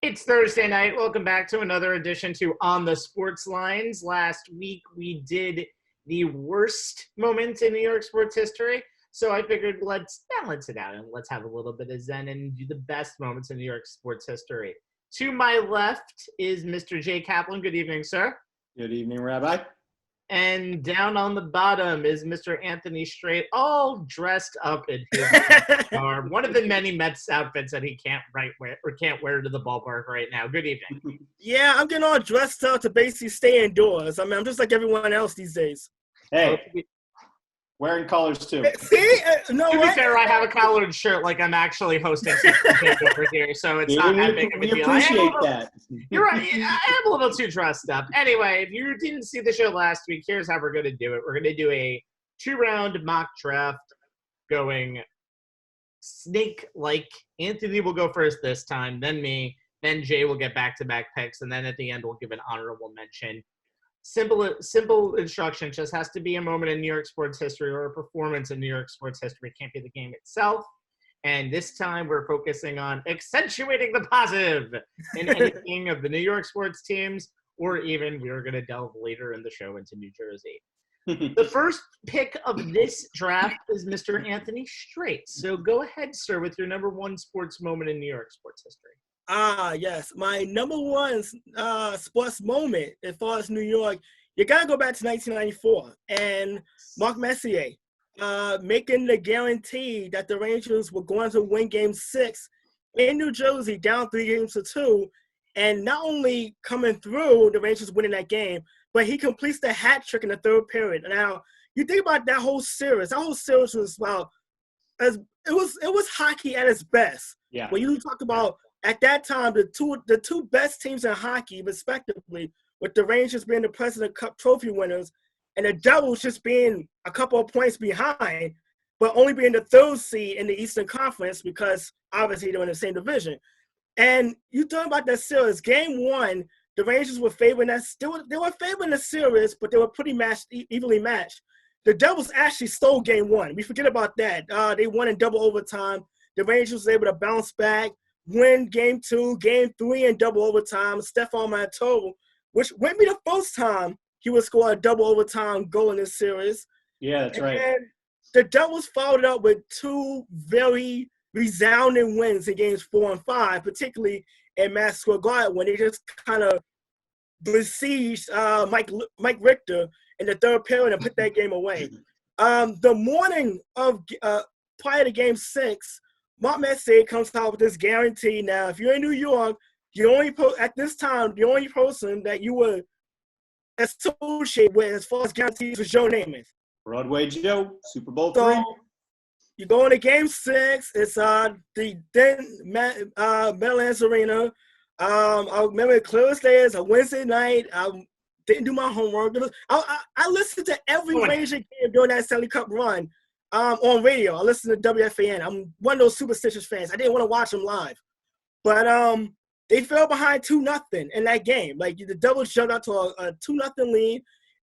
It's Thursday night. Welcome back to another edition to On the Sports Lines. Last week, we did the worst moments in New York sports history. So I figured let's balance it out and let's have a little bit of zen and do the best moments in New York sports history. To my left is Mr. Jay Kaplan. Good evening, sir. Good evening, Rabbi. And down on the bottom is Mr. Anthony Strait, all dressed up in his garb. One of the many Mets outfits that he can't wear to the ballpark right now. Good evening. Yeah, I'm getting all dressed up to basically stay indoors. I mean, I'm just like everyone else these days. Hey, wearing colors too. See? No, to be fair, I have a collared shirt like I'm actually hosting something over here, so it's not that big of a deal. We appreciate that. You're right. I am a little too dressed up. Anyway, if you didn't see the show last week, here's how we're going to do it. We're going to do a 2-round mock draft going snake-like. Anthony will go first this time, then me, then Jay will get back-to-back picks, and then at the end we'll give an honorable mention. Simple instruction. Just has to be a moment in New York sports history or a performance in New York sports history. Can't be the game itself. And this time we're focusing on accentuating the positive in anything of the New York sports teams, or even we're going to delve later in the show into New Jersey. The first pick of this draft is Mr. Anthony Strait. So go ahead, sir, with your number one sports moment in New York sports history. Yes. My number one sports moment as far as New York, you got to go back to 1994 and Mark Messier making the guarantee that the Rangers were going to win Game 6 in New Jersey, down 3-2, and not only coming through, the Rangers winning that game, but he completes the hat trick in the third period. Now, you think about that whole series. That whole series was it was hockey at its best. Yeah. When you talk about at that time, the two best teams in hockey, respectively, with the Rangers being the President Cup trophy winners, and the Devils just being a couple of points behind, but only being the third seed in the Eastern Conference because obviously they're in the same division. And you talk about that series, Game 1, the Rangers were favoring that. They were favoring the series, but they were pretty evenly matched. The Devils actually stole Game 1. We forget about that. They won in double overtime. The Rangers were able to bounce back, win Game 2, Game 3 in double overtime. Stephon Matteau, which wouldn't be the first time he would score a double overtime goal in this series. Yeah, that's right. And the Devils followed it up with two very resounding wins in Games 4 and 5, particularly in Madison Square Garden when they just kind of besieged Mike Richter in the third period and put that game away. The morning of prior to Game 6, Mark Messier comes out with this guarantee. Now, if you're in New York, at this time, the only person that you were associated with as far as guarantees was Joe Namath. Broadway Joe, Super Bowl 3. You go into Game 6. It's the then Meadowlands Arena. I remember it clear as day. It's a Wednesday night. I didn't do my homework. I listened to every Ranger game during that Stanley Cup run on radio. I listened to WFAN. I'm one of those superstitious fans. I didn't want to watch them live. But they fell behind 2-0 in that game. Like, the Devils jumped out to a 2-0 lead.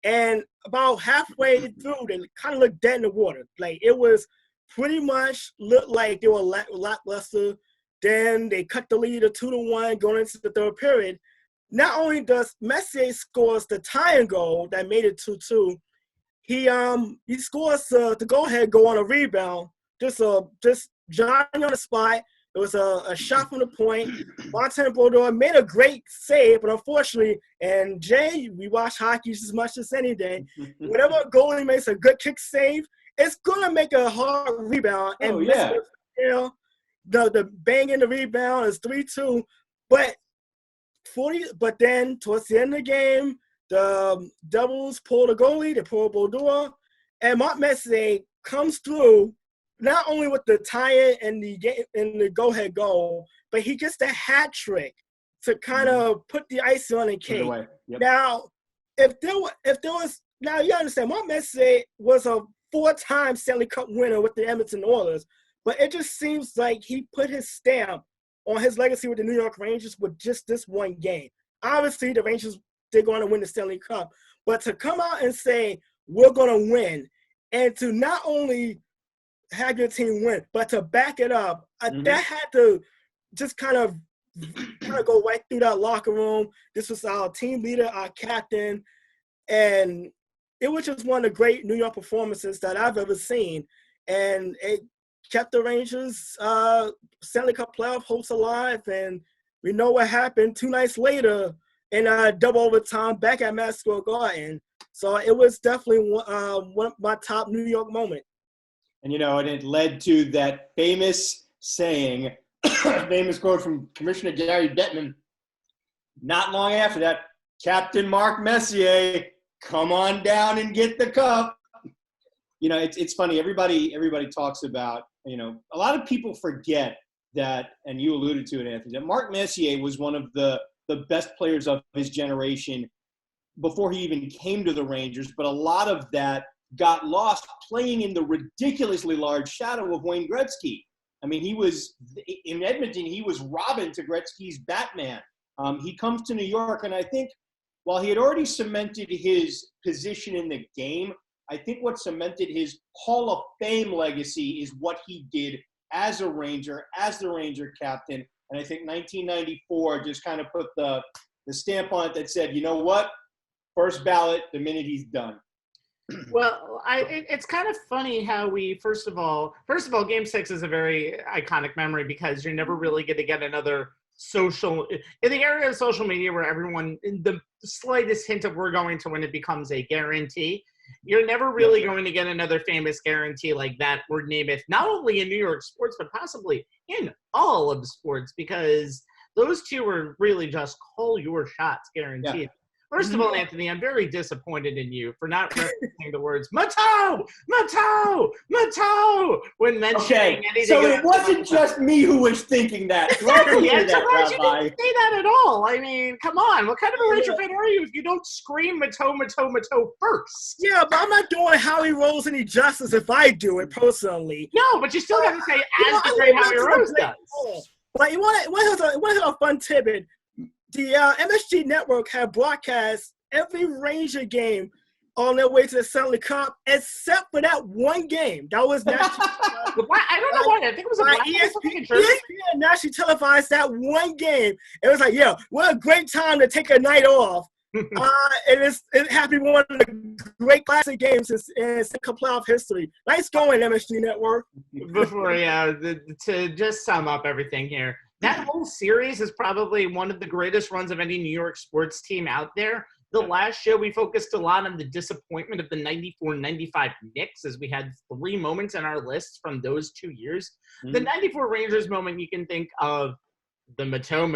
And about halfway through, they kind of looked dead in the water. Like, it was pretty much looked like they were lackluster. Then they cut the lead to 2-1 going into the third period. Not only does Messier scores the tying goal that made it 2-2, he scores the go-ahead goal on a rebound. Just Johnny on the spot. It was a shot from the point. Martin Brodeur made a great save, but unfortunately, and Jay, we watch hockey as much as any day. Whenever a goalie makes a good kick save, it's gonna make a hard rebound. And the bang in the rebound is 3-2. But then towards the end of the game, the Devils pull the goalie, they pull Brodeur, and Mark Messier comes through. Not only with the tie and the go-ahead goal, but he gets the hat trick to kind of put the icing on the cake. Yep. Now, if there was, now you understand, Mark Messier was a 4-time Stanley Cup winner with the Edmonton Oilers, but it just seems like he put his stamp on his legacy with the New York Rangers with just this one game. Obviously, the Rangers, they're going to win the Stanley Cup, but to come out and say, we're going to win, and to not only have your team win, but to back it up, that had to just kind of kind of go right through that locker room. This was our team leader, our captain, and it was just one of the great New York performances that I've ever seen. And it kept the Rangers Stanley Cup playoff hopes alive. And we know what happened 2 nights later in double overtime back at Madison Square Garden. So it was definitely one of my top New York moments. And, and it led to that famous saying, famous quote from Commissioner Gary Bettman. Not long after that, Captain Mark Messier, come on down and get the cup. It's funny. Everybody talks about, a lot of people forget that, and you alluded to it, Anthony, that Mark Messier was one of the best players of his generation before he even came to the Rangers. But a lot of that got lost playing in the ridiculously large shadow of Wayne Gretzky. I mean, he was in Edmonton, he was Robin to Gretzky's Batman. He comes to New York, and I think while he had already cemented his position in the game, I think what cemented his Hall of Fame legacy is what he did as a Ranger, as the Ranger captain. And I think 1994 just kind of put the stamp on it that said, you know what? First ballot the minute he's done. Well, it's kind of funny how we first of all, Game 6 is a very iconic memory because you're never really going to get another in the area of social media where everyone, the slightest hint of we're going to win, it becomes a guarantee. You're never really going to get another famous guarantee like that or Namath, not only in New York sports, but possibly in all of sports, because those two were really just call your shots guaranteed. Yeah. First of all, Anthony, I'm very disappointed in you for not referencing the words "Mato, Mato, Mato" when mentioning anything. So it wasn't just me who was thinking that. Exactly. I'm surprised you didn't say that at all. I mean, come on. What kind of a Ranger fan are you if you don't scream Mato, Mato, Mato first? Yeah, but I'm not doing Howie Rose any justice if I do it personally. No, but you still got to say as the great Howie Rose does. But you want to have a fun tidbit. The MSG Network had broadcast every Ranger game on their way to the Stanley Cup, except for that one game. That was national. I don't know why. I think it was ESPN nationally televised that one game. It was like, yeah, what a great time to take a night off. It happened to be one of the great classic games in Cup playoff history. Nice going, MSG Network. Before, to just sum up everything here. That whole series is probably one of the greatest runs of any New York sports team out there. The last show, we focused a lot on the disappointment of the 94-95 Knicks, as we had 3 moments in our list from those 2 years. Mm-hmm. The 94 Rangers moment, you can think of the Mato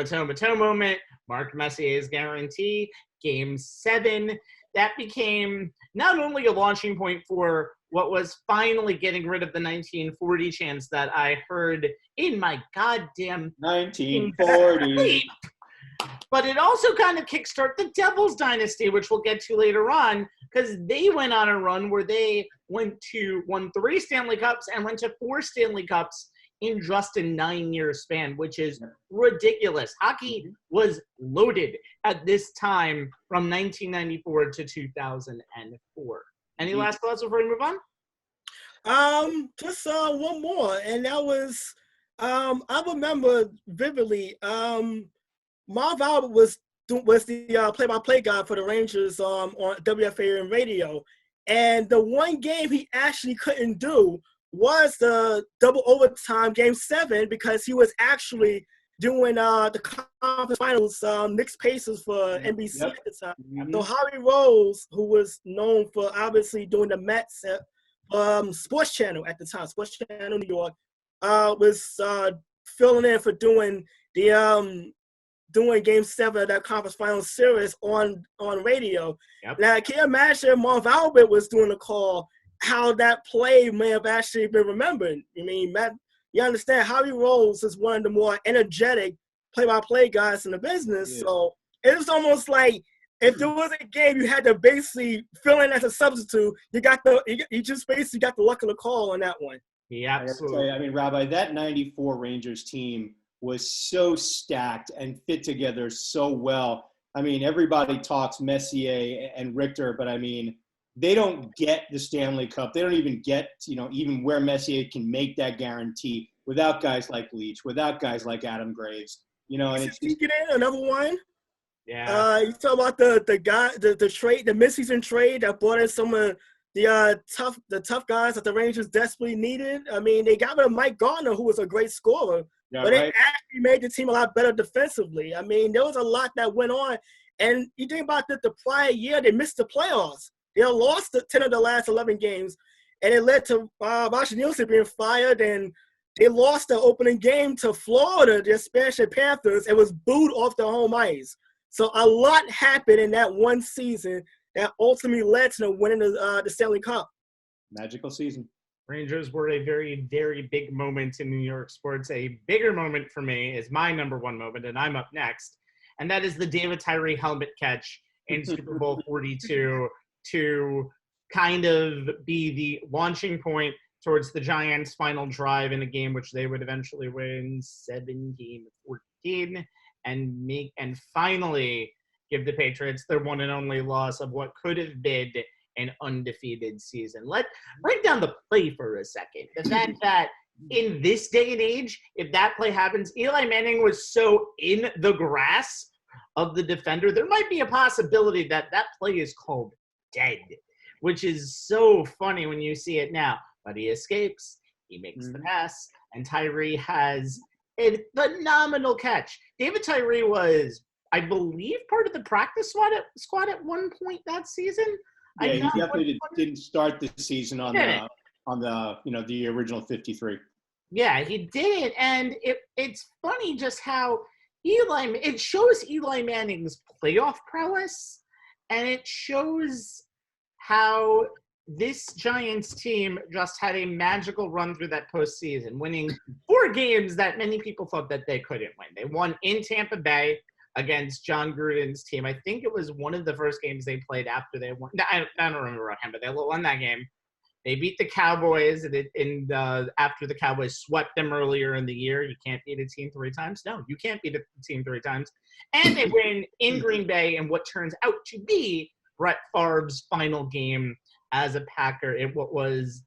moment, Mark Messier's guarantee, Game 7. That became not only a launching point for what was finally getting rid of the 1940 chants that I heard in my goddamn 1940. But it also kind of kickstarted the Devils dynasty, which we'll get to later on, because they went on a run where they won 3 Stanley Cups and went to 4 Stanley Cups in just a 9-year span, which is ridiculous. Hockey was loaded at this time from 1994 to 2004. Any last thoughts before we move on? Just one more, and that was I remember vividly. Marv Albert was the play-by-play guy for the Rangers on WFAN radio, and the one game he actually couldn't do was the double overtime Game 7 because he was actually doing the conference finals, Knicks Pacers for NBC at the time. Mm-hmm. So Howie Rose, who was known for obviously doing the Mets Sports Channel at the time, Sports Channel New York, was filling in for doing the doing Game 7 of that conference finals series on radio. Yep. Now, can you imagine if Marv Albert was doing the call, how that play may have actually been remembered? I mean, Matt, you understand, Howie Rose is one of the more energetic play-by-play guys in the business. Yeah. So it was almost like if there was a game you had to basically fill in as a substitute, you just basically got the luck of the call on that one. Yeah, absolutely. I mean, Rabbi, that 94 Rangers team was so stacked and fit together so well. I mean, everybody talks Messier and Richter, but I mean, they don't get the Stanley Cup. They don't even get, even where Messier can make that guarantee without guys like Leach, without guys like Adam Graves. And it's He get in another one. Yeah. You talk about the trade, the midseason trade that brought in some of the tough guys that the Rangers desperately needed. I mean, they got rid of Mike Gardner, who was a great scorer, but it actually made the team a lot better defensively. I mean, there was a lot that went on, and you think about the prior year, they missed the playoffs. They lost 10 of the last 11 games, and it led to Roger Nielsen being fired, and they lost the opening game to Florida, the Spanish Panthers, and was booed off the home ice. So a lot happened in that one season that ultimately led to them winning the Stanley Cup. Magical season. Rangers were a very, very big moment in New York sports. A bigger moment for me is my number one moment, and I'm up next. And that is the David Tyree helmet catch in Super Bowl 42 to kind of be the launching point towards the Giants' final drive in a game which they would eventually win 17-14 and finally give the Patriots their one and only loss of what could have been an undefeated season. Let's break down the play for a second. The fact that in this day and age, if that play happens, Eli Manning was so in the grasp of the defender, there might be a possibility that that play is called dead, which is so funny when you see it now. But he escapes, he makes the pass, and Tyree has a phenomenal catch. David Tyree was, I believe, part of the practice squad at one point that season. Yeah, he definitely didn't start the season on the original 53. Yeah, he didn't, and it's funny just how it shows Eli Manning's playoff prowess, and it shows how this Giants team just had a magical run through that postseason, winning 4 games that many people thought that they couldn't win. They won in Tampa Bay against John Gruden's team. I think it was one of the first games they played after they won. I don't remember him, but they won that game. They beat the Cowboys, and after the Cowboys swept them earlier in the year. You can't beat a team 3 times. No, you can't beat a team 3 times. And they win in Green Bay in what turns out to be Brett Favre's final game as a Packer. It was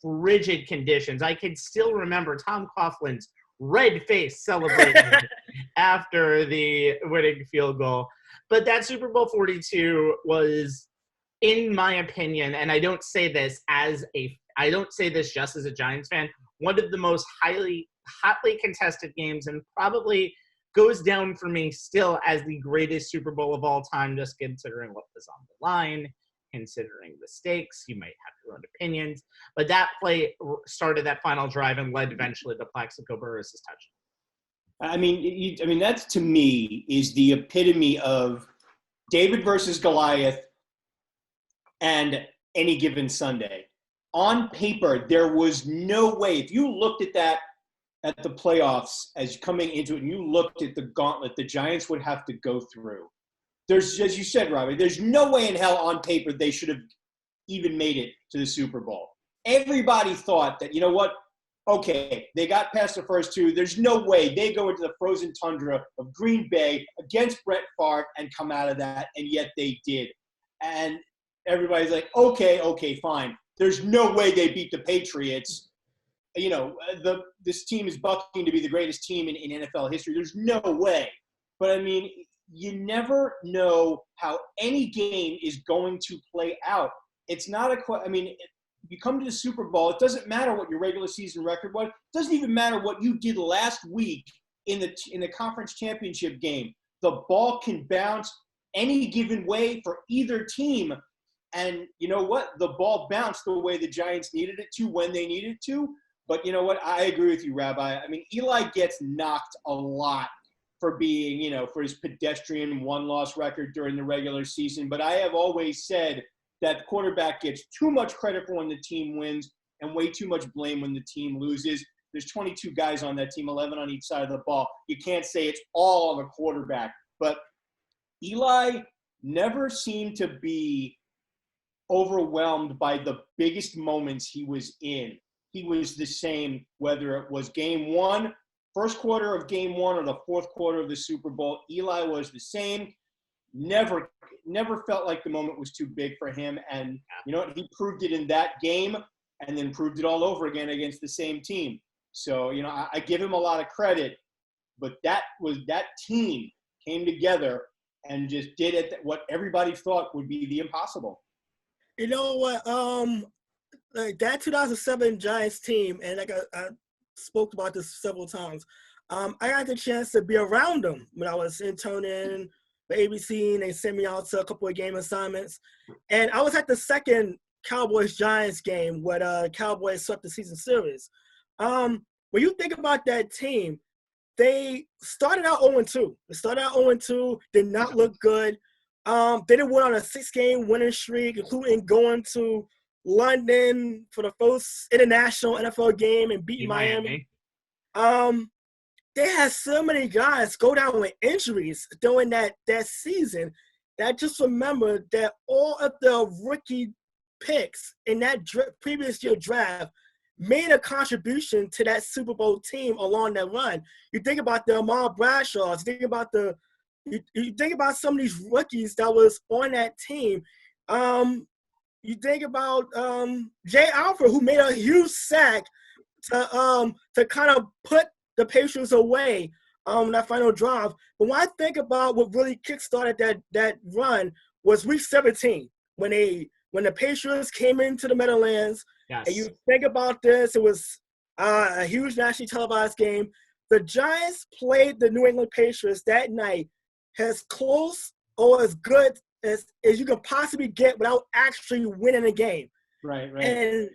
frigid conditions. I can still remember Tom Coughlin's red face celebration after the winning field goal. But that Super Bowl 42 was, in my opinion, and I don't say this just as a Giants fan, one of the most hotly contested games, and probably goes down for me still as the greatest Super Bowl of all time, just considering what was on the line, considering the stakes. You might have your own opinions, but that play started that final drive and led eventually to Plaxico Burress' touchdown. I mean, that's, to me, is the epitome of David versus Goliath and any given Sunday. On paper, there was no way. If you looked at that at the playoffs as coming into it, and you looked at the gauntlet the Giants would have to go through, there's, as you said, Robbie, there's no way in hell on paper they should have even made it to the Super Bowl. Everybody thought that, you know what, okay, they got past the first 2. There's no way they go into the frozen tundra of Green Bay against Brett Favre and come out of that, and yet they did. And everybody's like, okay, fine. There's no way they beat the Patriots. You know, this team is bucking to be the greatest team in NFL history. There's no way. But, I mean, you never know how any game is going to play out. It's not you come to the Super Bowl, it doesn't matter what your regular season record was. It doesn't even matter what you did last week in the conference championship game. The ball can bounce any given way for either team. And you know what? The ball bounced the way the Giants needed it to when they needed to. But you know what? I agree with you, Rabbi. I mean, Eli gets knocked a lot for being, for his pedestrian one-loss record during the regular season. But I have always said that the quarterback gets too much credit for when the team wins and way too much blame when the team loses. There's 22 guys on that team, 11 on each side of the ball. You can't say it's all on the quarterback. But Eli never seemed to be overwhelmed by the biggest moments he was in. He was the same, whether it was game 1, first quarter of game 1, or the fourth quarter of the Super Bowl. Eli was the same. Never felt like the moment was too big for him. And you know what? He proved it in that game and then proved it all over again against the same team. So, I give him a lot of credit. but that team came together and just did it what everybody thought would be the impossible. You know what? Like that 2007 Giants team, and like I spoke about this several times. I got the chance to be around them when I was interning for ABC, and they sent me out to a couple of game assignments. And I was at the second Cowboys-Giants game where Cowboys swept the season series. When you think about that team, they started out 0-2. They started out 0-2, did not look good. They did win on a 6-game winning streak, including going to London for the first international NFL game and beating Miami. They had so many guys go down with injuries during that season that I just remember that all of the rookie picks in that previous year draft made a contribution to that Super Bowl team along that run. You think about the Ahmad Bradshaws, you think about some of these rookies that was on that team. You think about Jay Alford, who made a huge sack to kind of put the Patriots away that final drive. But when I think about what really kickstarted that run was Week 17 when the Patriots came into the Meadowlands. Yes. And you think about this, it was a huge nationally televised game. The Giants played the New England Patriots that night as close or as good as you can possibly get without actually winning a game. Right. And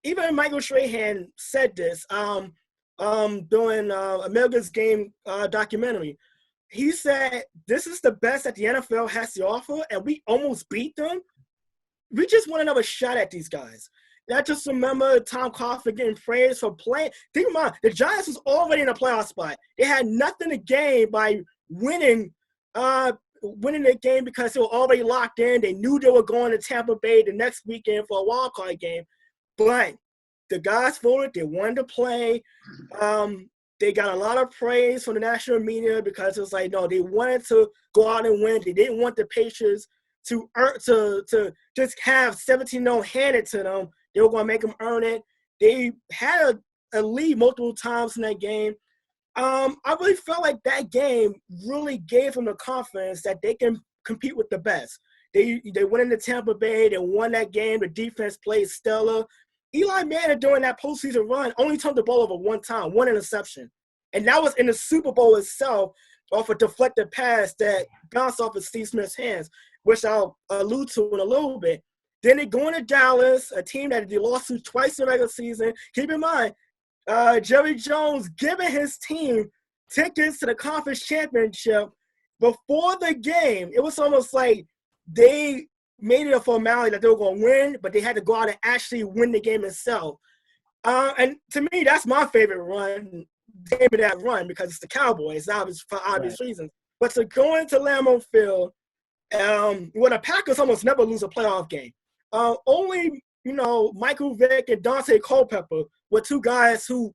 even Michael Strahan said this during America's Game documentary. He said, this is the best that the NFL has to offer, and we almost beat them. We just want another shot at these guys. And I just remember Tom Coughlin getting praised for playing. Think about it, the Giants was already in a playoff spot. They had nothing to gain by winning the game because they were already locked in. They knew they were going to Tampa Bay the next weekend for a wild card game. But the guys voted. They wanted to play. They got a lot of praise from the national media because it was like, no, they wanted to go out and win. They didn't want the Patriots to just have 17-0 handed to them. They were going to make them earn it. They had a lead multiple times in that game. I really felt like that game really gave them the confidence that they can compete with the best. They went into Tampa Bay. They won that game. The defense played stellar. Eli Manning during that postseason run only turned the ball over one time, one interception. And that was in the Super Bowl itself off a deflected pass that bounced off of Steve Smith's hands, which I'll allude to in a little bit. Then they go into Dallas, a team that they lost to twice in the regular season. Keep in mind, Jerry Jones giving his team tickets to the conference championship before the game. It was almost like they made it a formality that they were going to win, but they had to go out and actually win the game itself. And to me, that's my favorite game of that run because it's the Cowboys, for obvious reasons. But to go into Lambeau Field, where the Packers almost never lose a playoff game. Only, Michael Vick and Dante Culpepper were two guys who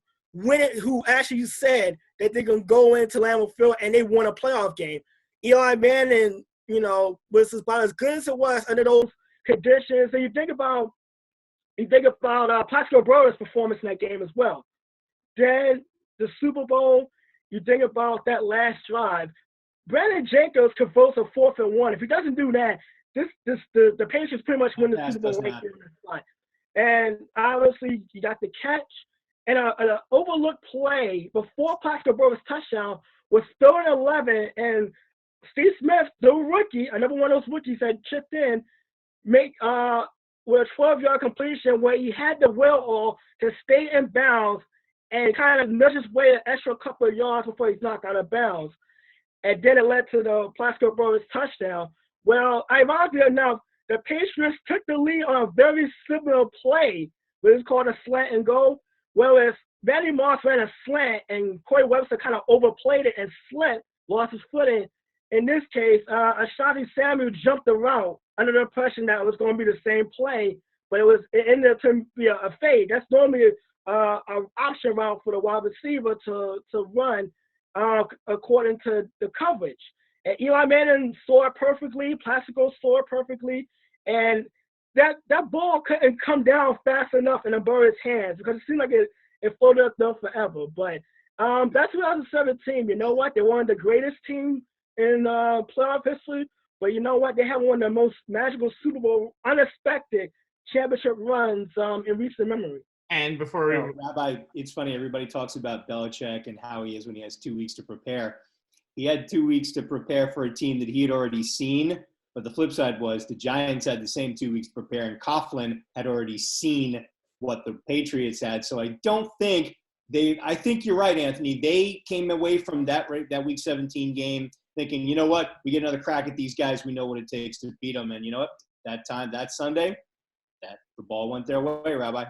actually said that they're going to go into Lambeau Field and they won a playoff game. Eli Manning, was about as good as it was under those conditions. And you think about Plaxico Burress' performance in that game as well. Then the Super Bowl, you think about that last drive. Brandon Jacobs converts a 4th and 1. If he doesn't do that, the Patriots pretty much win the Super Bowl right here in the spot. And obviously, you got the catch and an overlooked play before Plaxico Burress' touchdown was 3rd and 11, and Steve Smith, the rookie, another one of those rookies that chipped in, with a 12-yard completion where he had the wherewithal to stay in bounds and kind of nudge his way an extra couple of yards before he's knocked out of bounds. And then it led to the Plaxico Burress touchdown. Well, ironically enough, the Patriots took the lead on a very similar play, which is called a slant and go, whereas Randy Moss ran a slant and Corey Webster kind of overplayed it and slant, lost his footing. In this case, Ashanti Samuel jumped the route under the impression that it was going to be the same play, but it ended up to be a fade. That's normally an option route for the wide receiver to run according to the coverage. And Eli Manning saw it perfectly. Plaxico saw it perfectly. And that ball couldn't come down fast enough in the Burress hands because it seemed like it floated up there forever. But That's 2017. You know what? They're one of the greatest teams in playoff history. But you know what? They have one of the most magical Super Bowl, unexpected championship runs in recent memory. And before we, Rabbi, it's funny. Everybody talks about Belichick and how he is when he has 2 weeks to prepare. He had 2 weeks to prepare for a team that he had already seen. But the flip side was the Giants had the same 2 weeks to prepare, and Coughlin had already seen what the Patriots had. So I don't think I think you're right, Anthony. They came away from that Week 17 game thinking, you know what, we get another crack at these guys. We know what it takes to beat them. And you know what, that Sunday, the ball went their way, Rabbi.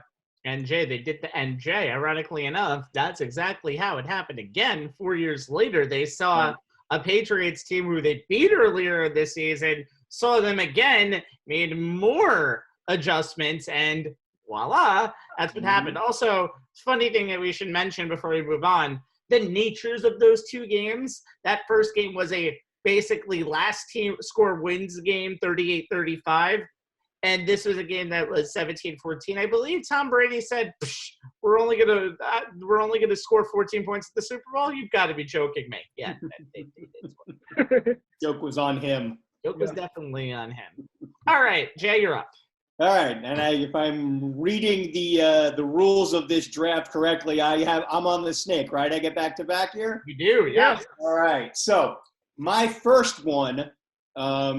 and Jay, they did and Jay, ironically enough, that's exactly how it happened again. 4 years later, they saw a Patriots team who they beat earlier this season, saw them again, made more adjustments, and voila, that's what happened. Also, funny thing that we should mention before we move on, the natures of those two games. That first game was a basically last team score wins game, 38-35. And this was a game that was 17-14. I believe Tom Brady said, we're only gonna score 14 points at the Super Bowl. You've got to be joking me. Yeah, they did. Joke was on him. Joke was definitely on him. All right, Jay, you're up. All right, and if I'm reading the rules of this draft correctly, I'm on the snake, right? I get back to back here. You do, yes. All right. So my first one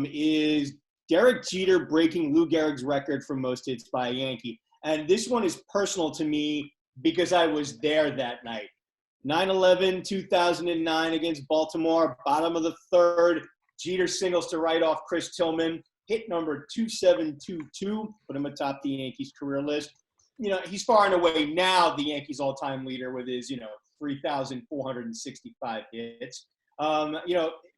is Derek Jeter breaking Lou Gehrig's record for most hits by a Yankee, and this one is personal to me because I was there that night. 9/11, 2009 against Baltimore, bottom of the third. Jeter singles to right off Chris Tillman. Hit number 2722, put him atop the Yankees career list. You know, he's far and away now the Yankees all-time leader with his, 3,465 hits.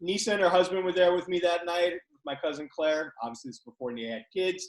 Nisa and her husband were there with me that night, with my cousin Claire. Obviously, this is before they had kids.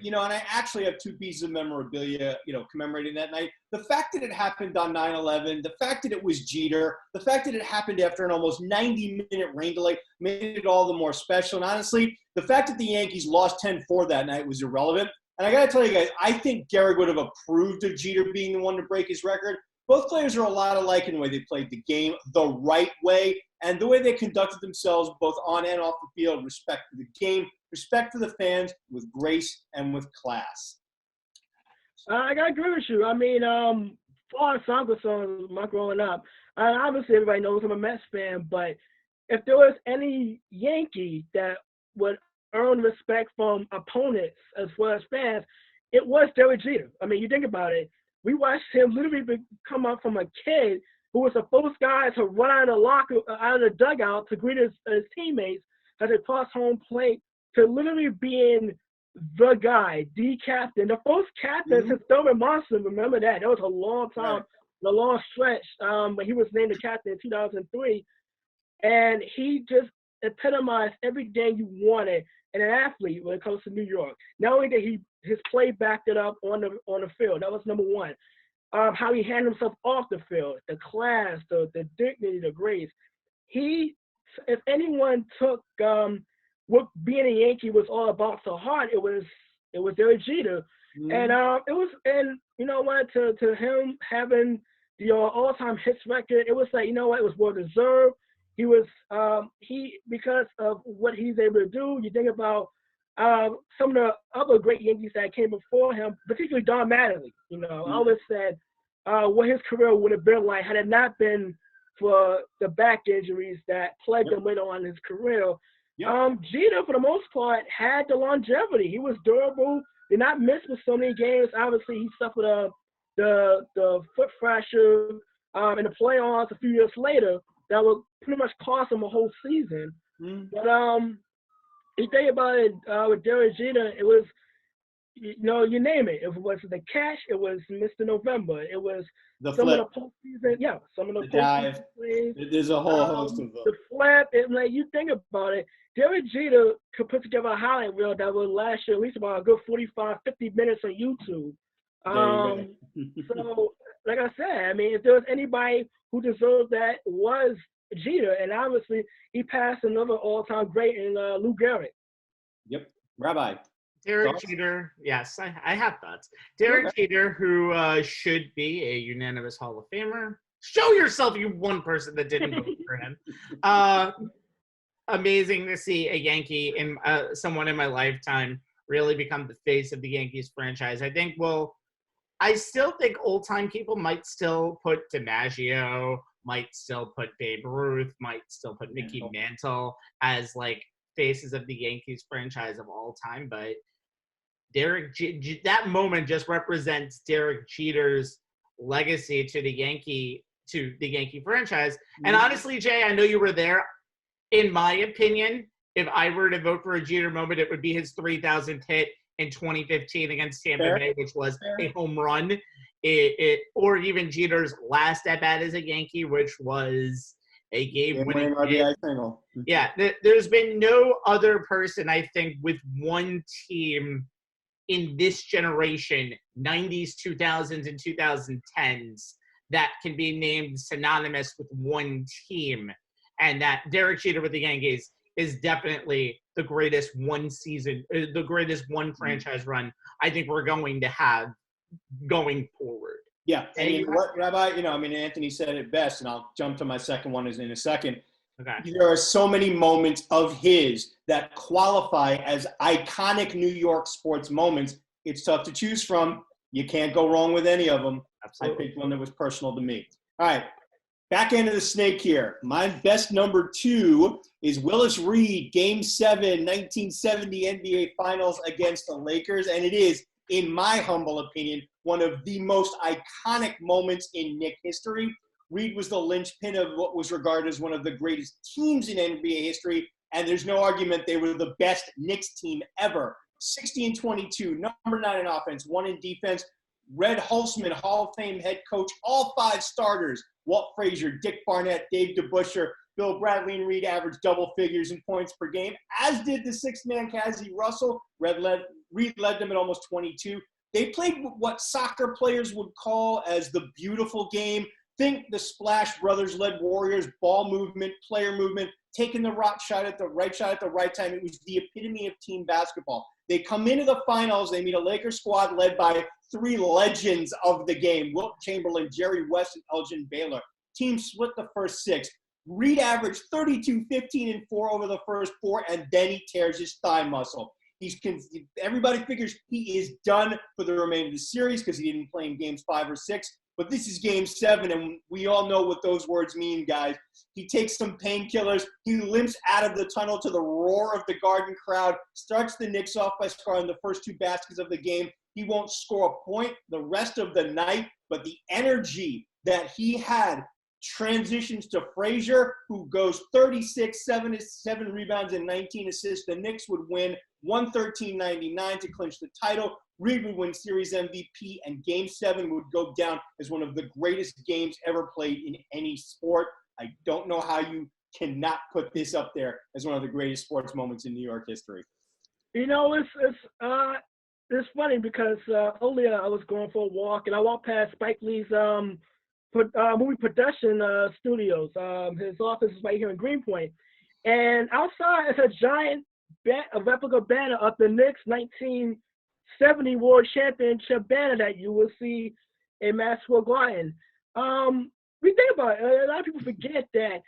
And I actually have two pieces of memorabilia, commemorating that night. The fact that it happened on 9/11, the fact that it was Jeter, the fact that it happened after an almost 90-minute rain delay made it all the more special. And honestly, the fact that the Yankees lost 10-4 that night was irrelevant. And I got to tell you guys, I think Gehrig would have approved of Jeter being the one to break his record. Both players are a lot alike in the way they played the game the right way and the way they conducted themselves both on and off the field, respect for the game, respect for the fans, with grace and with class. I got to agree with you. I mean, far as I'm concerned, my growing up, obviously everybody knows I'm a Mets fan, but if there was any Yankee that would earn respect from opponents as well as fans, it was Derek Jeter. I mean, you think about it. We watched him literally come up from a kid who was the first guy to run out of the dugout to greet his teammates as they crossed home plate, to literally being the guy, the captain, the first captain since Thurman Munson. Remember that? That was a long time, a long stretch. But he was named the captain in 2003, and he just epitomized everything you wanted in an athlete when it comes to New York. Not only did his play backed it up on the field. That was number one. How he handled himself off the field, the class, the dignity, the grace. If anyone took what being a Yankee was all about so hard, it was Derek Jeter. And you know what, to him having the all-time hits record, it was like, you know what, it was well deserved. He was because of what he's able to do. You think about some of the other great Yankees that came before him, particularly Don Mattingly. I always said what his career would have been like had it not been for the back injuries that plagued him later on in his career. Jeter, for the most part, had the longevity. He was durable, did not miss with so many games. Obviously, he suffered the foot fracture in the playoffs a few years later that would pretty much cost him a whole season. But you think about it, with Derek Jeter, it was, you name it. It was the catch. It was Mr. November. It was the some flip. of the postseason. Yeah, some of the dive. plays. There's a whole host of them. The flip. Like, you think about it, Derek Jeter could put together a highlight reel that would last you at least about a good 45, 50 minutes on YouTube. So, like I said, I mean, if there was anybody who deserved that, was Jeter, and obviously he passed another all-time great in Lou Gehrig. Yep, Rabbi. Derek Jeter, yes, I have thoughts. Derek Jeter, who should be a unanimous Hall of Famer, Show yourself, you one person that didn't vote for him. Amazing to see a Yankee in someone in my lifetime really become the face of the Yankees franchise. I still think old-time people might still put DiMaggio, might still put Babe Ruth, might still put Mickey Mantle as, like, faces of the Yankees franchise of all time. But that moment just represents Derek Jeter's legacy to the Yankee franchise. And honestly, Jay, I know you were there. In my opinion, if I were to vote for a Jeter moment, it would be his 3,000th hit in 2015 against Tampa Bay, which was a home run. Or even Jeter's last at bat as a Yankee, which was a game-winning RBI single. Yeah, there's been no other person, I think, with one team in this generation, 90s, 2000s, and 2010s, that can be named synonymous with one team. And that Derek Jeter with the Yankees is definitely the greatest one franchise run I think we're going to have going forward. Yeah, and you know what, Rabbi? Anthony said it best, and I'll jump to my second one in a second. Okay. There are so many moments of his that qualify as iconic New York sports moments. It's tough to choose from. You can't go wrong with any of them. Absolutely. I picked one that was personal to me. All right. Back end of the snake here. My best number 2 is Willis Reed, Game 7, 1970 NBA Finals against the Lakers. And it is, in my humble opinion, one of the most iconic moments in Knicks history. Reed was the linchpin of what was regarded as one of the greatest teams in NBA history. And there's no argument they were the best Knicks team ever. 60-22, number 9 in offense, 1 in defense. Red Holzman, Hall of Fame head coach, all 5 starters. Walt Frazier, Dick Barnett, Dave DeBusschere, Bill Bradley, and Reed averaged double figures in points per game, as did the 6-man Cazzie Russell. Reed led them at almost 22. They played what soccer players would call as the beautiful game. Think the Splash Brothers-led Warriors, ball movement, player movement, taking the right shot at the right time. It was the epitome of team basketball. They come into the finals. They meet a Lakers squad led by 3 legends of the game, Wilt Chamberlain, Jerry West, and Elgin Baylor. Team split the first 6. Reed averaged 32, 15, and 4 over the first 4, and then he tears his thigh muscle. Everybody figures he is done for the remainder of the series because he didn't play in games 5 or 6. But this is Game 7, and we all know what those words mean, guys. He takes some painkillers. He limps out of the tunnel to the roar of the Garden crowd, starts the Knicks off by scoring the first 2 baskets of the game. He won't score a point the rest of the night, but the energy that he had transitions to Frazier, who goes 36, 7 rebounds, and 19 assists. The Knicks would win 113-99 to clinch the title. Reed would win Series MVP, and Game 7 would go down as one of the greatest games ever played in any sport. I don't know how you cannot put this up there as one of the greatest sports moments in New York history. It's funny because earlier I was going for a walk, and I walked past Spike Lee's movie production studios. His office is right here in Greenpoint. And outside is a giant a replica banner of the Knicks 1970 World Championship banner that you will see in Maxwell Garden. We think about it. A lot of people forget that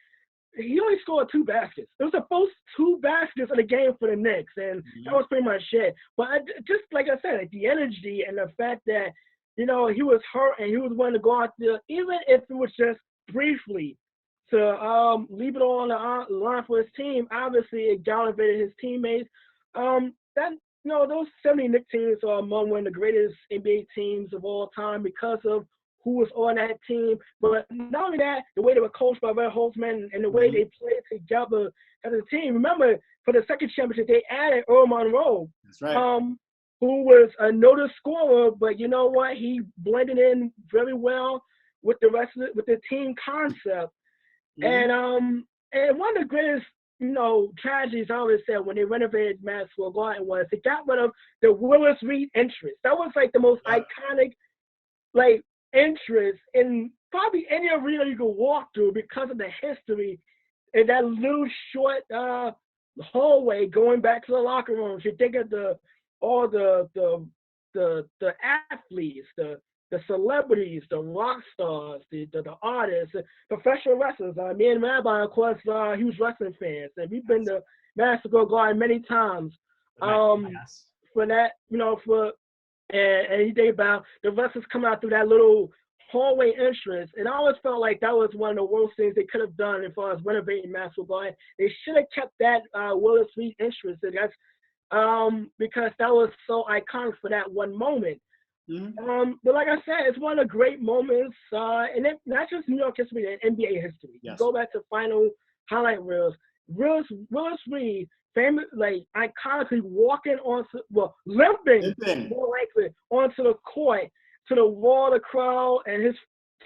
he only scored 2 baskets. It was the first 2 baskets of the game for the Knicks, and that was pretty much it. But just like I said, the energy and the fact that, he was hurt and he was willing to go out there, even if it was just briefly, to leave it all on the line for his team. Obviously, it galvanized his teammates. Those 70 Knicks teams are among one of the greatest NBA teams of all time because of who was on that team. But not only that, the way they were coached by Red Holzman and the way they played together as a team. Remember, for the second championship, they added Earl Monroe. That's right. Who was a noted scorer, but you know what? He blended in very well with the rest of with the team concept. And one of the greatest, tragedies I always said when they renovated Maxwell Garden was they got rid of the Willis Reed entrance. That was like the most iconic, entrance in probably any arena you could walk through because of the history and that little short hallway going back to the locker rooms. You think of all the athletes, the the celebrities, the rock stars, the artists, professional wrestlers. Me and Rabbi, of course, huge wrestling fans, and we've been to Madison Square Garden many times. Yes. For that, and you think about the wrestlers coming out through that little hallway entrance, and I always felt like that was one of the worst things they could have done as far as renovating Madison Square Garden. They should have kept that Willis Reed entrance, and that's because that was so iconic for that one moment. Mm-hmm. But like I said, it's one of the great moments, and it, not just New York history, and NBA history. Yes. You go back to final highlight reels. Willis Reed, famous, like iconically walking limping more likely onto the court to the wall of the crowd, and his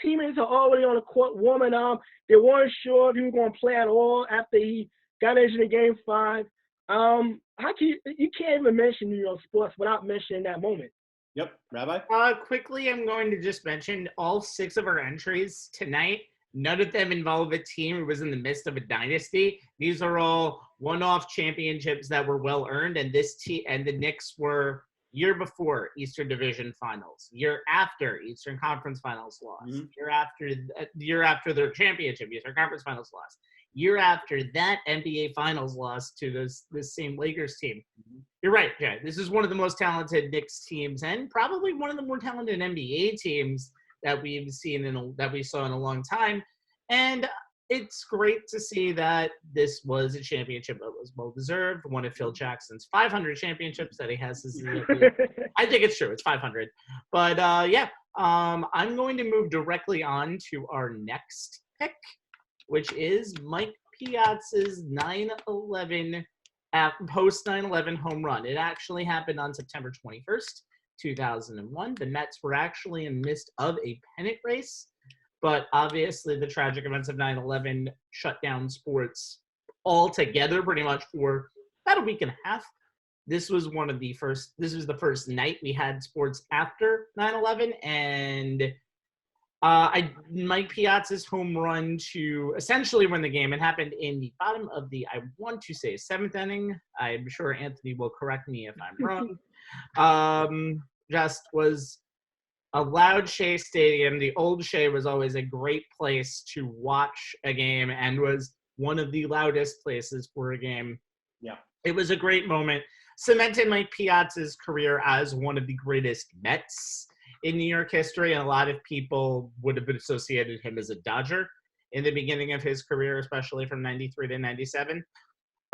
teammates are already on the court warming up. They weren't sure if he was going to play at all after he got injured in Game 5. You can't even mention New York sports without mentioning that moment. Yep, Rabbi? Quickly, I'm going to just mention all 6 of our entries tonight. None of them involve a team who was in the midst of a dynasty. These are all one-off championships that were well-earned, and the Knicks were year before Eastern Division Finals, year after Eastern Conference Finals loss, year after their championship, Eastern Conference Finals loss, year after that NBA Finals loss to this same Lakers team. You're right, Jay. This is one of the most talented Knicks teams, and probably one of the more talented NBA teams that we've seen that we saw in a long time. And it's great to see that this was a championship that was well deserved. One of Phil Jackson's 500 championships that he has. I think it's true. It's 500. But I'm going to move directly on to our next pick, which is Mike Piazza's 9/11 post 9/11 home run. It actually happened on September 21st, 2001. The Mets were actually in the midst of a pennant race, but obviously the tragic events of 9/11 shut down sports altogether pretty much for about a week and a half. This was the first night we had sports after 9/11, and Mike Piazza's home run to essentially win the game. It happened in the bottom of the, I want to say, 7th inning. I'm sure Anthony will correct me if I'm wrong. Just was a loud Shea Stadium. The old Shea was always a great place to watch a game and was one of the loudest places for a game. Yeah. It was a great moment. Cemented Mike Piazza's career as one of the greatest Mets in New York history, and a lot of people would have associated him as a Dodger in the beginning of his career, especially from 93 to 97.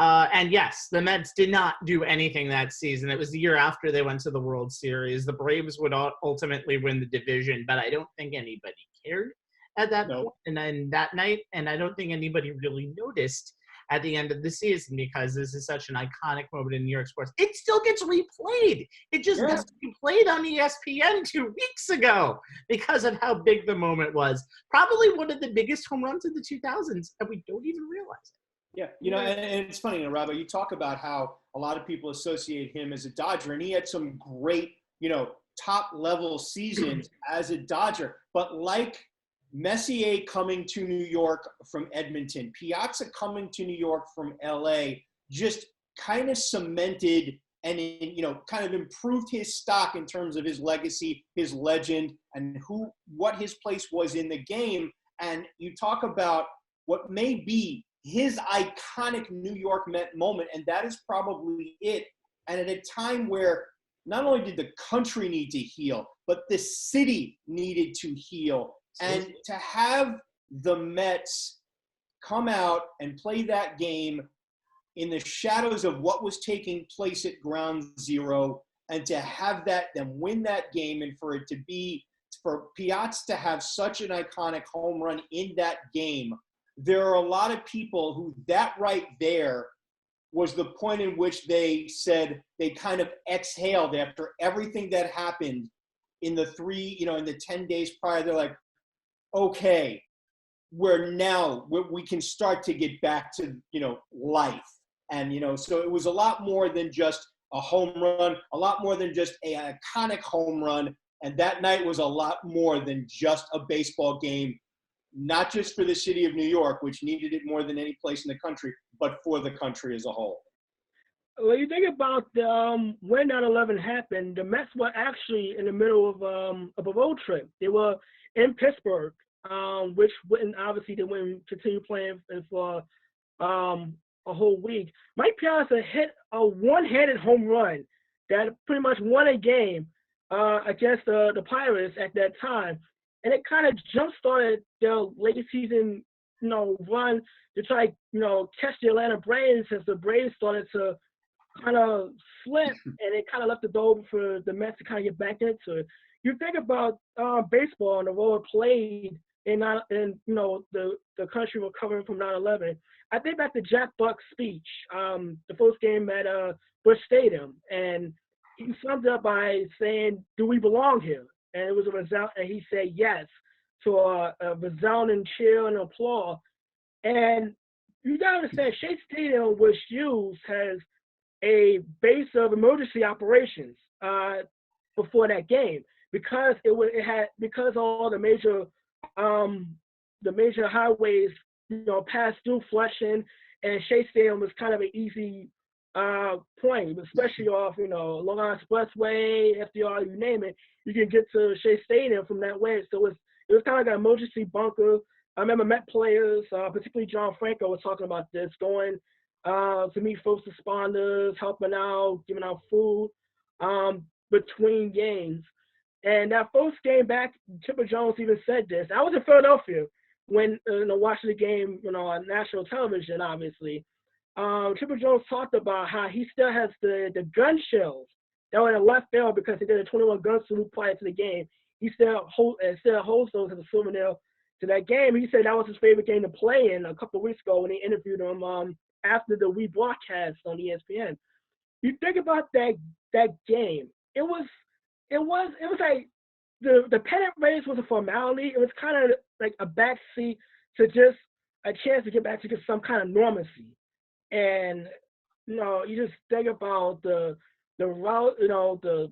And yes, the Mets did not do anything that season. It was the year after they went to the World Series. The Braves would ultimately win the division, but I don't think anybody cared at that point and then that night, and I don't think anybody really noticed at the end of the season because this is such an iconic moment in New York sports. It still gets replayed. It just got replayed on ESPN 2 weeks ago because of how big the moment was. Probably one of the biggest home runs of the 2000s, and we don't even realize it. Yeah, and it's funny, Robert, you talk about how a lot of people associate him as a Dodger, and he had some great, top-level seasons as a Dodger. But like Messier coming to New York from Edmonton, Piazza coming to New York from LA, just kind of cemented and, kind of improved his stock in terms of his legacy, his legend, and what his place was in the game. And you talk about what may be his iconic New York Met moment, and that is probably it. And at a time where not only did the country need to heal, but the city needed to heal. And to have the Mets come out and play that game in the shadows of what was taking place at Ground Zero, and to have them win that game, and for Piazza to have such an iconic home run in that game, there are a lot of people who that right there was the point in which they said they kind of exhaled after everything that happened in the in the 10 days prior. They're like, okay, we can start to get back to, life. And, so it was a lot more than just a home run, a lot more than just an iconic home run. And that night was a lot more than just a baseball game, not just for the city of New York, which needed it more than any place in the country, but for the country as a whole. Well, you think about when 9/11 happened, the Mets were actually in the middle of a road trip. They were in Pittsburgh, which wouldn't obviously they wouldn't continue playing for a whole week. Mike Piazza hit a one-handed home run that pretty much won a game against the Pirates at that time, and it kind of jump-started their late season, run to try, catch the Atlanta Braves as the Braves started to kind of slip, and it kind of left the door open for the Mets to kind of get back into it. You think about baseball and the role it played the country recovering from 9/11. I think back to Jack Buck's speech, the first game at Busch Stadium, and he summed it up by saying, "Do we belong here?" And it was a result, and he said yes to a resounding cheer and applause. And you gotta understand, Shea Stadium was used as a base of emergency operations before that game because because all the major highways passed through Flushing, and Shea Stadium was kind of an easy point, especially off Long Island Expressway, FDR, you name it. You can get to Shea Stadium from that way. So it was kind of like an emergency bunker. I remember Met players, particularly John Franco, was talking about this, going to meet first responders, helping out, giving out food between games. And that first game back, Chipper Jones even said this. I was in Philadelphia when watching the game, on national television, obviously. Chipper Jones talked about how he still has the gun shells that were in the left field because he did a 21 gun salute prior to the game. He still holds those as a souvenir to that game. He said that was his favorite game to play in a couple of weeks ago when they interviewed him after the rebroadcast on ESPN. You think about that game. It was like the pennant race was a formality. It was kind of like a backseat to just a chance to get back to some kind of normalcy. And you just think about the route, the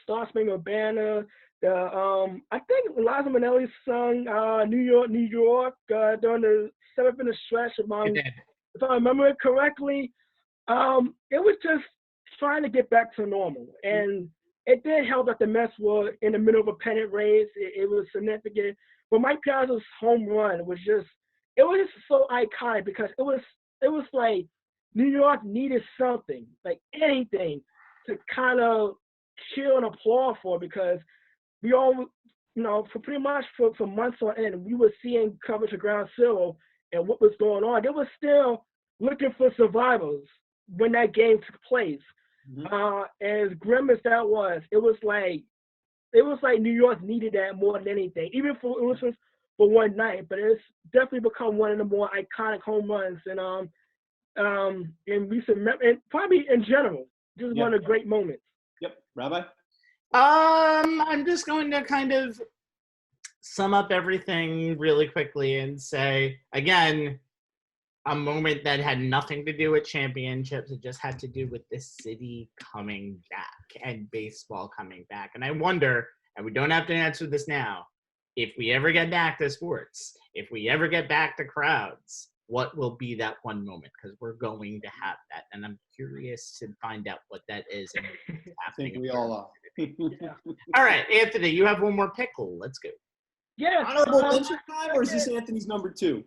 Star Spangled Banner. I think Liza Minnelli sung New York, New York during the 7th inning stretch among, if I remember it correctly. It was just trying to get back to normal. And it did help that the Mets were in the middle of a pennant race. It was significant. But Mike Piazza's home run was just so iconic because it was like New York needed something, like anything, to kind of cheer and applaud for, because we all, for pretty much for months on end, we were seeing coverage of Ground Zero and what was going on. They were still looking for survivors when that game took place. As grim as that was, it was like New York needed that more than anything, even for one night. But it's definitely become one of the more iconic home runs in recent and probably in general. Just one of the great moments. Yep, Rabbi. I'm just going to kind of sum up everything really quickly and say, again, a moment that had nothing to do with championships. It just had to do with this city coming back and baseball coming back. And I wonder, and we don't have to answer this now, if we ever get back to sports, if we ever get back to crowds, what will be that one moment? Because we're going to have that. And I'm curious to find out what that is. And I think we all are. All right, Anthony, you have one more pickle. Let's go. Yeah. Honorable mention time, or is this Anthony's number 2?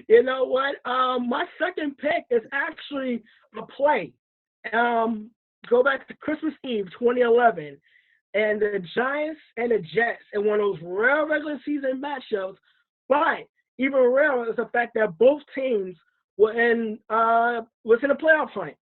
You know what? My second pick is actually a play. Go back to Christmas Eve 2011, and the Giants and the Jets in one of those rare regular season matchups. But even rarer is the fact that both teams was in a playoff hunt.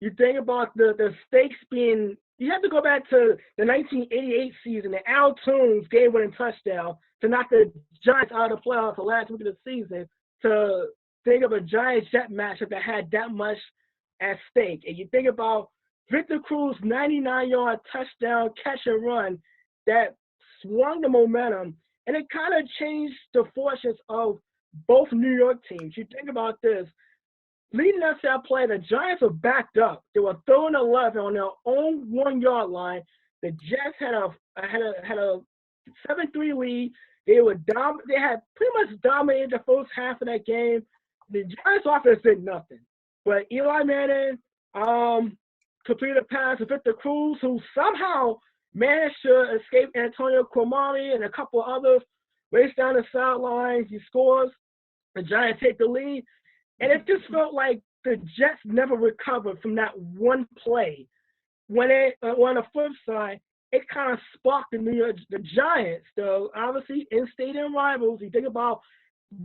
You think about the stakes being. You have to go back to the 1988 season. And Al Toombs game-winning touchdown to knock the Giants out of the playoffs the last week of the season, to think of a Giants-Jet matchup that had that much at stake. And you think about Victor Cruz's 99-yard touchdown catch and run that swung the momentum, and it kind of changed the fortunes of both New York teams. You think about this. Leading us to that play, the Giants were backed up. They were throwing 11 on their own 1-yard line. The Jets had a 7-3 lead. They had pretty much dominated the first half of that game. The Giants offense did nothing. But Eli Manning completed a pass to Victor Cruz, who somehow managed to escape Antonio Cromartie and a couple others. Race down the sidelines, he scores. The Giants take the lead, and it just felt like the Jets never recovered from that one play. When on the flip side, it kind of sparked the Giants, the obviously in-stadium rivals. You think about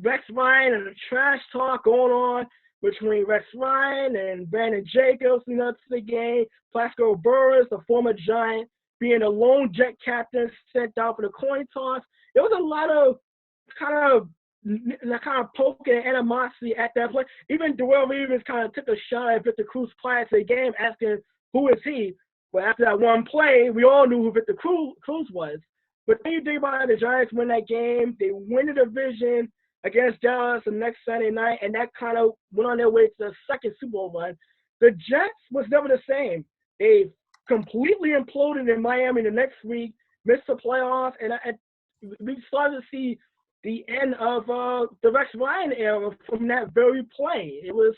Rex Ryan and the trash talk going on between Rex Ryan and Brandon Jacobs, to the game. Plaxico Burress, the former Giant, being the lone Jet captain sent out for the coin toss. There was a lot of kind of poking animosity at that play. Even Darrelle Reeves kind of took a shot at Victor Cruz prior to the game, asking who is he. But after that one play, we all knew who Victor Cruz was. But then you think about it, the Giants win that game. They win the division against Dallas the next Sunday night, and that kind of went on their way to the second Super Bowl run. The Jets was never the same. They completely imploded in Miami the next week, missed the playoffs, and we started to see the end of the Rex Ryan era from that very play. It was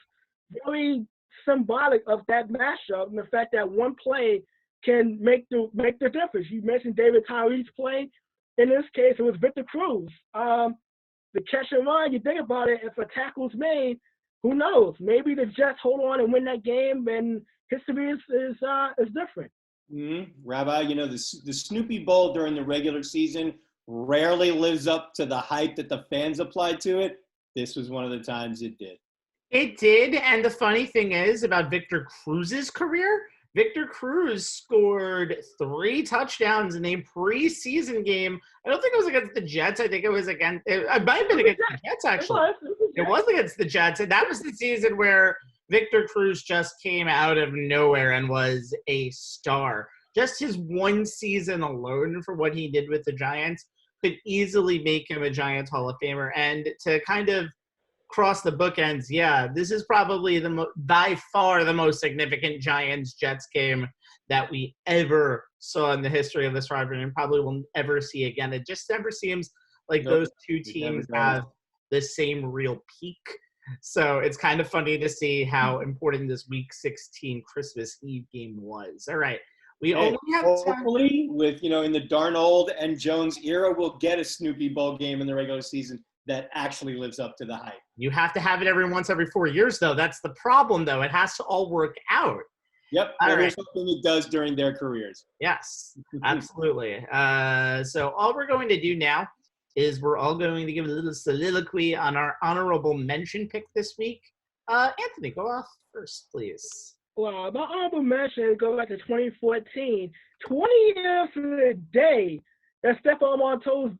very symbolic of that matchup and the fact that one play can make the difference. You mentioned David Tyree's play. In this case, it was Victor Cruz. The catch and run, you think about it, if a tackle's made, who knows? Maybe the Jets hold on and win that game, and history is different. Mm-hmm. Rabbi, the Snoopy Bowl during the regular season rarely lives up to the hype that the fans applied to it. This was one of the times it did. It did, and the funny thing is about Victor Cruz's career, Victor Cruz scored 3 touchdowns in a preseason game. I don't think it was against the Jets. I think it was against – it might have been against the Jets, actually. It was against the Jets, and that was the season where Victor Cruz just came out of nowhere and was a star. Just his one season alone for what he did with the Giants could easily make him a Giants Hall of Famer. And to kind of cross the bookends, this is probably by far the most significant Giants-Jets game that we ever saw in the history of this rivalry and probably will ever see again. It just never seems like those two teams have the same real peak. So it's kind of funny to see how important this Week 16 Christmas Eve game was. All right. We only have hopefully with, in the Darnold and Jones era, we'll get a Snoopy Bowl game in the regular season that actually lives up to the hype. You have to have it every 4 years, though. That's the problem, though. It has to all work out. Yep. Here's something it does during their careers. Yes, absolutely. So all we're going to do now is we're all going to give a little soliloquy on our honorable mention pick this week. Anthony, go off first, please. Well, my honorable mention goes back to 2014. 20 years to the day that Stephon Montour's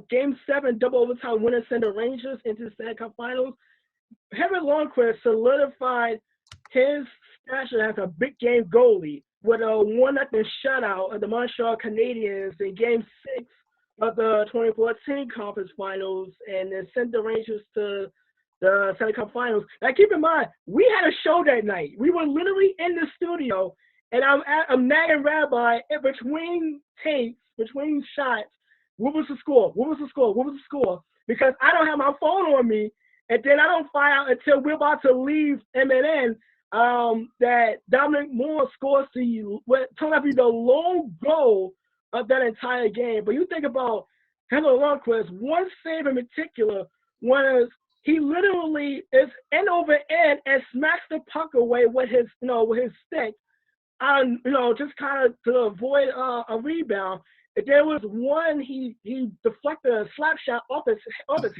Game 7 double overtime winner sent the Rangers into the Stanley Cup Finals. Henry Lundqvist solidified his stature as a big game goalie with a 1-0 shutout of the Montreal Canadiens in Game 6 of the 2014 Conference Finals, and then sent the Rangers to the Stanley Cup Finals. Now, keep in mind, we had a show that night. We were literally in the studio, and I'm nagging Rabbi between takes, between shots. What was the score? What was the score? What was the score? Because I don't have my phone on me, and then I don't find out until we're about to leave MNN that Dominic Moore scores what turned out to be the lone goal of that entire game. But you think about Henry Lundqvist, one save in particular was he literally is end over end and smacks the puck away with his stick, just kind of to avoid a rebound. And there was one he deflected a slap shot off his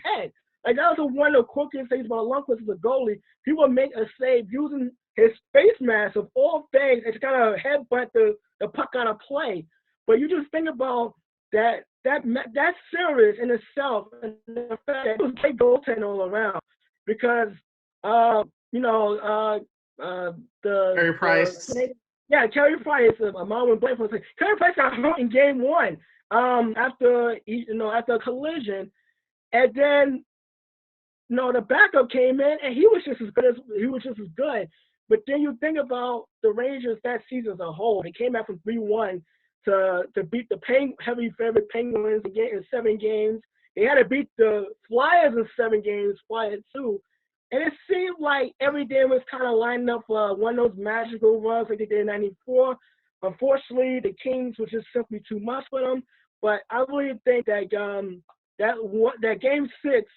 head. Like, that was one of the quirkiest things about Lundqvist as a goalie. He would make a save using his face mask of all things and to kind of headbutt the puck out of play. But you just think about that series in itself, and the fact that it was great goaltending all around, because Carey Price. Carey Price. A mom went blame for saying Carey Price got hurt in Game 1 after a collision, and then the backup came in and he was just as good. But then you think about the Rangers that season as a whole. They came out from 3-1 to beat the heavy favorite Penguins in 7 games. They had to beat the Flyers in 7 games, Flyers 2. And it seemed like every day was kind of lining up for one of those magical runs like they did in '94. Unfortunately, the Kings was just simply too much for them. But I really think that that Game 6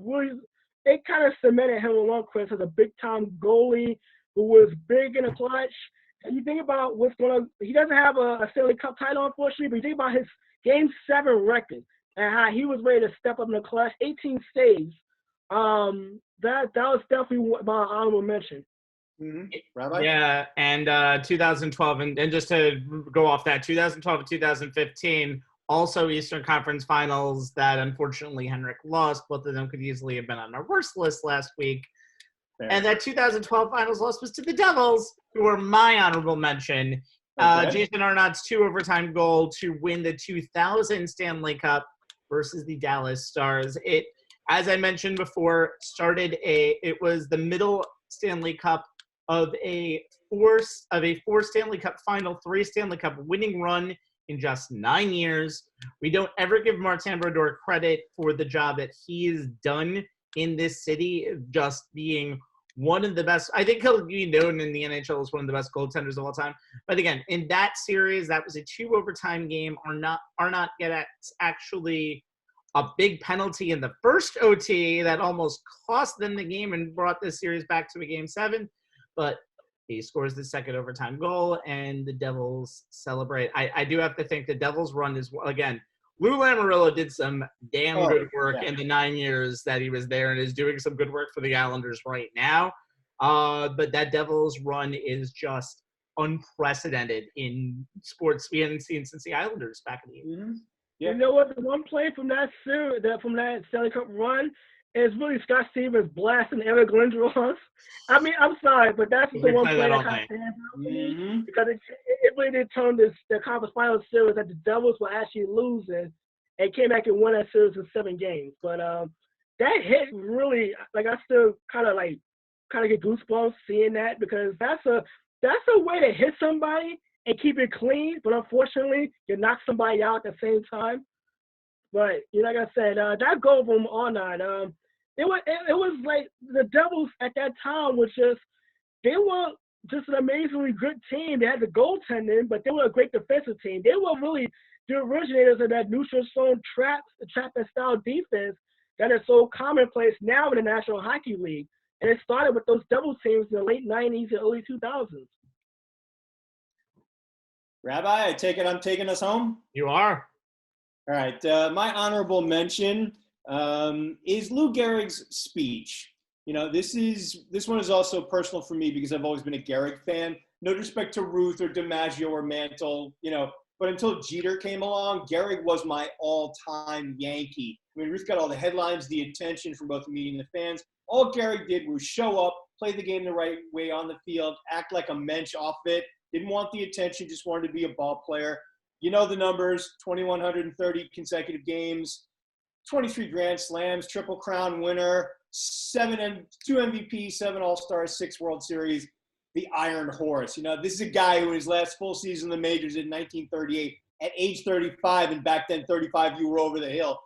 really it kind of cemented him along, Chris, as a big-time goalie who was big in the clutch. And you think about what's going on. He doesn't have a Stanley Cup title, unfortunately, but you think about his Game 7 record and how he was ready to step up in the clutch, 18 saves. That was definitely my honorable mention. Mm-hmm. Rabbi? Yeah, and 2012, and just to go off that, 2012 and 2015, also Eastern Conference Finals that unfortunately Henrik lost. Both of them could easily have been on our worst list last week. Fair. And that 2012 Finals loss was to the Devils, who were my honorable mention. Okay. Jason Arnott's 2 overtime goal to win the 2000 Stanley Cup versus the Dallas Stars. It, as I mentioned before, it was the middle Stanley Cup of a four Stanley Cup final, 3 Stanley Cup winning run in just 9 years. We don't ever give Martin Brodeur credit for the job that he's done in this city, just being one of the best. I think he'll be known in the NHL as one of the best goaltenders of all time. But again, in that series, that was a 2 overtime game. Arnott gets actually a big penalty in the first OT that almost cost them the game and brought this series back to a Game 7. But he scores the second overtime goal, and the Devils celebrate. I do have to think the Devils run is, again, Lou Lamoriello did some damn good work in the 9 years that he was there and is doing some good work for the Islanders right now. But that Devils run is just unprecedented in sports we hadn't seen since the Islanders back in the 80s. Mm-hmm. Yeah. You know what? The one play from that series, from that Stanley Cup run, is really Scott Stevens blasting Eric Lindros. I mean, I'm sorry, but that's the one play that kind of stands out to me because it really did turn the conference final series that the Devils were actually losing and came back and won that series in 7 games. But that hit really, like, I still kind of get goosebumps seeing that because that's a way to hit somebody and keep it clean, but unfortunately, you knock somebody out at the same time. But like I said, that goal from Arnott, it was like the Devils at that time they were just an amazingly good team. They had the goaltending, but they were a great defensive team. They were really the originators of that neutral zone trap and style defense that is so commonplace now in the National Hockey League. And it started with those Devils teams in the late 90s and early 2000s. Rabbi, I take it I'm taking us home? You are. All right. My honorable mention is Lou Gehrig's speech. This one is also personal for me because I've always been a Gehrig fan. No disrespect to Ruth or DiMaggio or Mantle, but until Jeter came along, Gehrig was my all-time Yankee. I mean, Ruth got all the headlines, the attention from both the media and the fans. All Gehrig did was show up, play the game the right way on the field, act like a mensch off it. Didn't want the attention, just wanted to be a ball player. You know the numbers, 2,130 consecutive games, 23 Grand Slams, Triple Crown winner, 2 MVPs, 7 All-Stars, 6 World Series, the Iron Horse. This is a guy who in his last full season in the majors in 1938, at age 35, and back then 35, you were over the hill.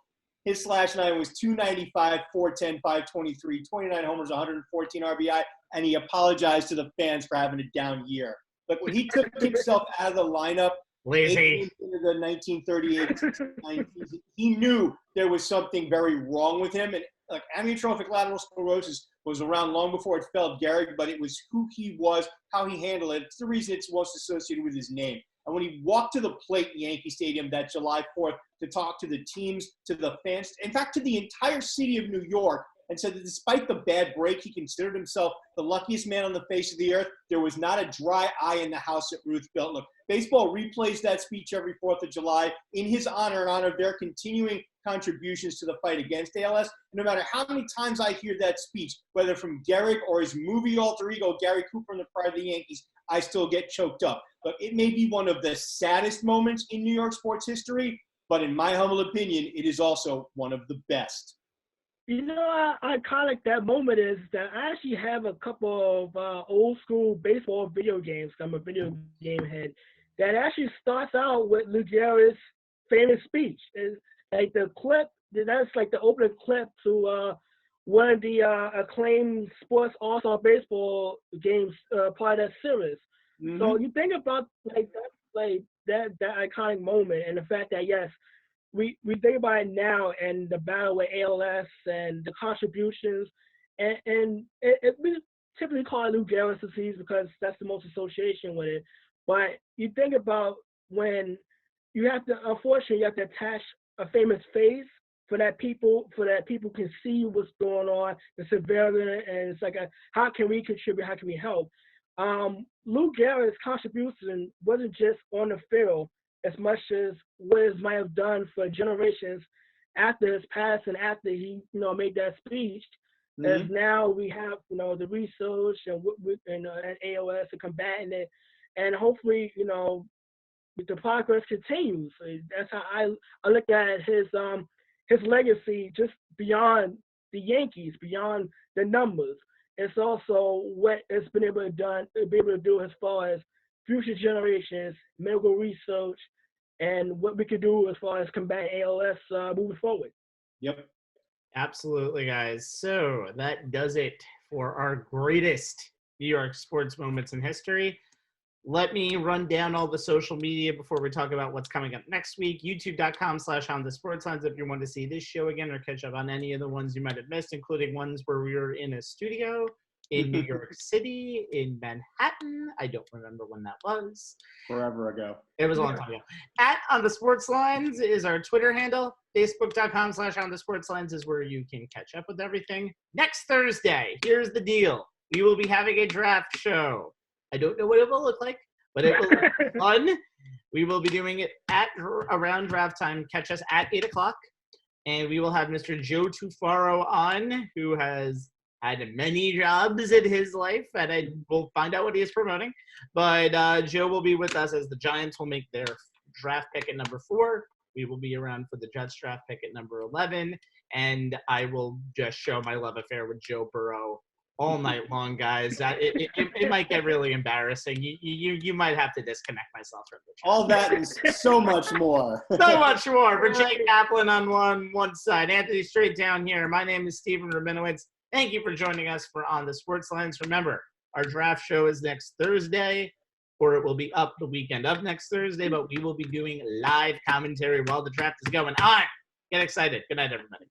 His /9 was 295, 410, 523, 29 homers, 114 RBI, and he apologized to the fans for having a down year. But when he took himself out of the lineup, lazy into the 1938 he knew there was something very wrong with him. And like amyotrophic lateral sclerosis was around long before it felt Gehrig, but it was who he was, how he handled it. It's the reason it's most associated with his name. And when he walked to the plate in Yankee Stadium that July 4th to talk to the teams, to the fans, in fact, to the entire city of New York, and said that despite the bad break, he considered himself the luckiest man on the face of the earth. There was not a dry eye in the house that Ruth built. Look, baseball replays that speech every 4th of July in his honor and honor of their continuing contributions to the fight against ALS. No matter how many times I hear that speech, whether from Gehrig or his movie alter ego, Gary Cooper in the Pride of the Yankees, I still get choked up. But it may be one of the saddest moments in New York sports history, but in my humble opinion, it is also one of the best. How iconic that moment is that I actually have a couple of old school baseball video games. I'm a video game head. That actually starts out with Lou Gehrig's famous speech. It's like the clip, that's like the opening clip to one of the acclaimed sports all-star baseball games part of that series. Mhm. So you think about that iconic moment and the fact that yes, we think about it now and the battle with ALS and the contributions and we typically call it Lou Gehrig's disease because that's the most association with it. But you think about when you have to, unfortunately, you have to attach a famous face for that people can see what's going on, the severity, and it's like how can we contribute, how can we help? Lou Gehrig's contribution wasn't just on the field as much as what it might have done for generations after his passing, after he made that speech. As now we have the research and AOS and combating it, and hopefully the progress continues. That's how I look at his legacy, just beyond the Yankees, beyond the numbers. It's also what it's been able to do as far as future generations, medical research, and what we could do as far as combating ALS moving forward. Yep. Absolutely, guys. So that does it for our greatest New York sports moments in history. Let me run down all the social media before we talk about what's coming up next week. YouTube.com/OnTheSportsLines if you want to see this show again or catch up on any of the ones you might have missed, including ones where we were in a studio in New York City, in Manhattan. I don't remember when that was. Forever ago. It was a long time ago. @OnTheSportsLines is our Twitter handle. Facebook.com/OnTheSportsLines is where you can catch up with everything. Next Thursday, here's the deal. We will be having a draft show. I don't know what it will look like, but it will be fun. We will be doing it at around draft time. Catch us at 8 o'clock. And we will have Mr. Joe Tufaro on, who has had many jobs in his life, and we'll find out what he is promoting. But Joe will be with us as the Giants will make their draft pick at number 4. We will be around for the Jets draft pick at number 11. And I will just show my love affair with Joe Burrow all night long, guys. It might get really embarrassing. You might have to disconnect myself from the chat. All that and so much more. So much more. For Jay Kaplan on one side, Anthony Strait down here. My name is Stephen Rabinowitz. Thank you for joining us for On the Sports Lines. Remember, our draft show is next Thursday, or it will be up the weekend of next Thursday, but we will be doing live commentary while the draft is going on. Get excited. Good night, everybody.